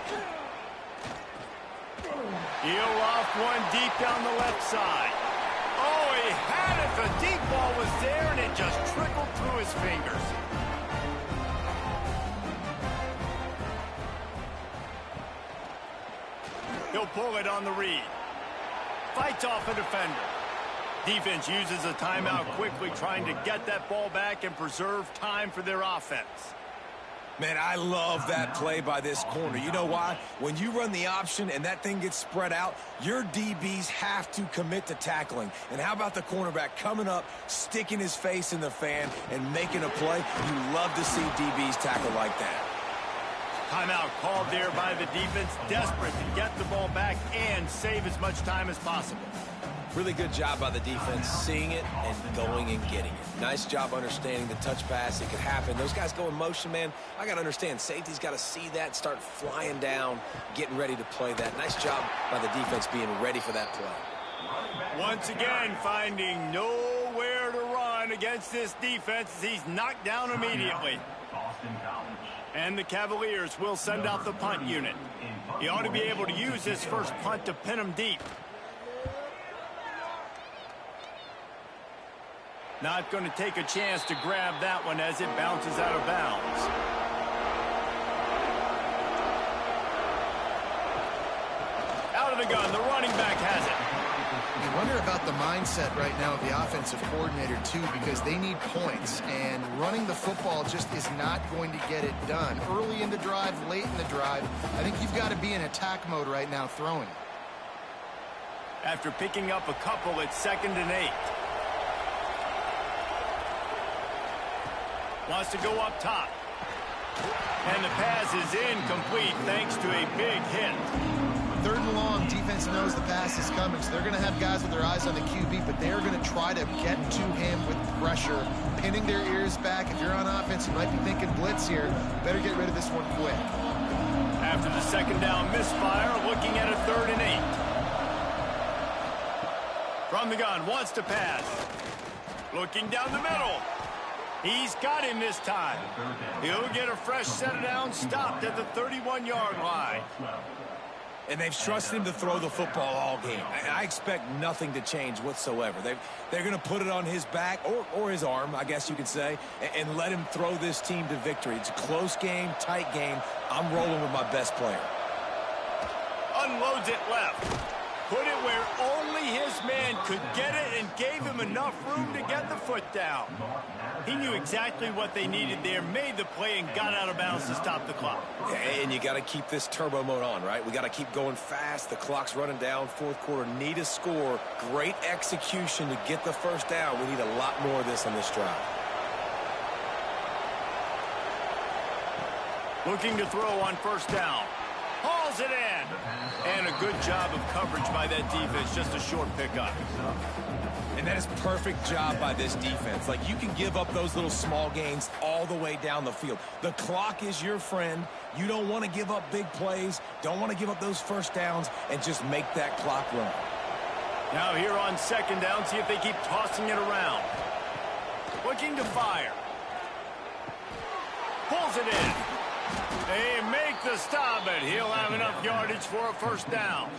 He'll loft one deep down the left side. Oh, he had it. The deep ball was there, and it just trickled through his fingers. He'll pull it on the read. Fights off a defender. Defense uses a timeout quickly, trying to get that ball back and preserve time for their offense. Man, I love that play by this corner. You know why? When you run the option and that thing gets spread out, your DBs have to commit to tackling. And how about the cornerback coming up, sticking his face in the fan, and making a play? You love to see DBs tackle like that. Timeout called there by the defense, desperate to get the ball back and save as much time as possible. Really good job by the defense seeing it and going and getting it. Nice job understanding the touch pass. It could happen. Those guys go in motion, man. I got to understand. Safety's got to see that, start flying down, getting ready to play that. Nice job by the defense being ready for that play. Once again, finding nowhere to run against this defense as he's knocked down immediately. And the Cavaliers will send out the punt unit. He ought to be able to use his first punt to pin him deep. Not going to take a chance to grab that one as it bounces out of bounds. Out of the gun, the running back has it. You wonder about the mindset right now of the offensive coordinator, too, because they need points, and running the football just is not going to get it done. Early in the drive, late in the drive, I think you've got to be in attack mode right now throwing. After picking up a couple, it's 2nd and 8. Wants to go up top. And the pass is incomplete thanks to a big hit. 3rd and long, defense knows the pass is coming, so they're going to have guys with their eyes on the QB, but they're going to try to get to him with pressure, pinning their ears back. If you're on offense, you might be thinking blitz here. Better get rid of this one quick. After the 2nd down misfire, looking at a 3rd and 8. From the gun, wants to pass. Looking down the middle. He's got him this time. He'll get a fresh set of downs stopped at the 31-yard line. And they've trusted him to throw the football all game. I expect nothing to change whatsoever. They're going to put it on his back, or his arm, I guess you could say, and let him throw this team to victory. It's a close game, tight game. I'm rolling with my best player. Unloads it left. Put it where only his man could get it and gave him enough room to get the foot down. He knew exactly what they needed there, made the play, and got out of bounds to stop the clock. And you got to keep this turbo mode on, right? We got to keep going fast. The clock's running down. 4th quarter, need a score. Great execution to get the first down. We need a lot more of this on this drive. Looking to throw on 1st down. Hauls it in. And a good job of coverage by that defense. Just a short pickup. And that is perfect job by this defense. Like, you can give up those little small gains all the way down the field. The clock is your friend. You don't want to give up big plays. Don't want to give up those first downs and just make that clock run. Now here on 2nd down, see if they keep tossing it around. Looking to fire. Pulls it in. They make the stop, but he'll have enough yardage for a 1st down.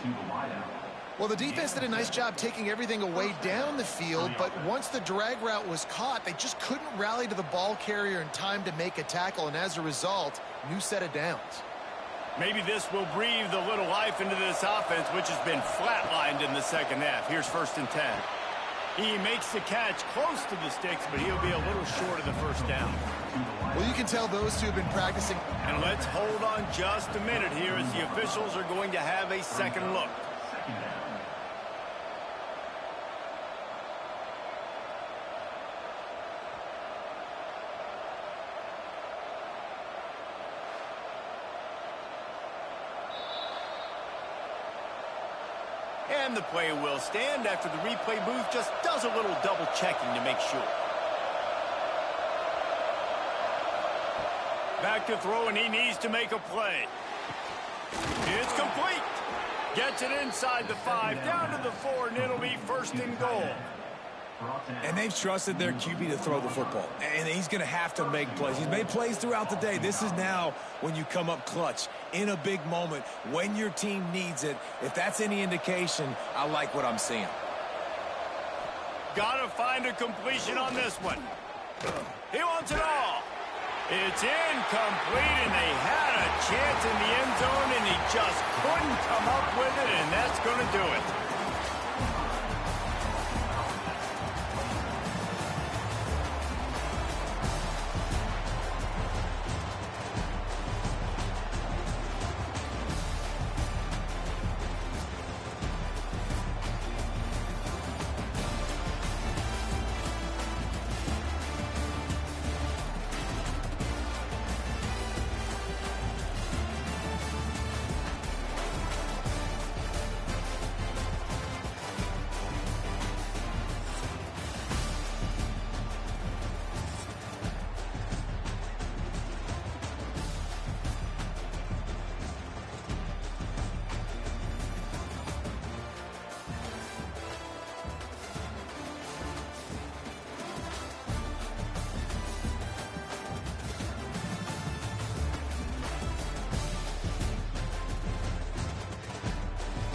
Well, the defense did a nice job taking everything away down the field, but once the drag route was caught, they just couldn't rally to the ball carrier in time to make a tackle, and as a result, new set of downs. Maybe this will breathe a little life into this offense, which has been flatlined in the 2nd half. Here's 1st and 10. He makes the catch close to the sticks, but he'll be a little short of the 1st down. Well, you can tell those two have been practicing. And let's hold on just a minute here as the officials are going to have a second look. And the play will stand after the replay booth just does a little double checking to make sure. Back to throw, and he needs to make a play. It's complete. Gets it inside the 5, down to the 4, and it'll be 1st and goal. And they've trusted their QB to throw the football. And he's going to have to make plays. He's made plays throughout the day. This is now when you come up clutch in a big moment when your team needs it. If that's any indication, I like what I'm seeing. Got to find a completion on this one. He wants it all. It's incomplete, and they had a chance in the end zone, and he just couldn't come up with it, and that's going to do it.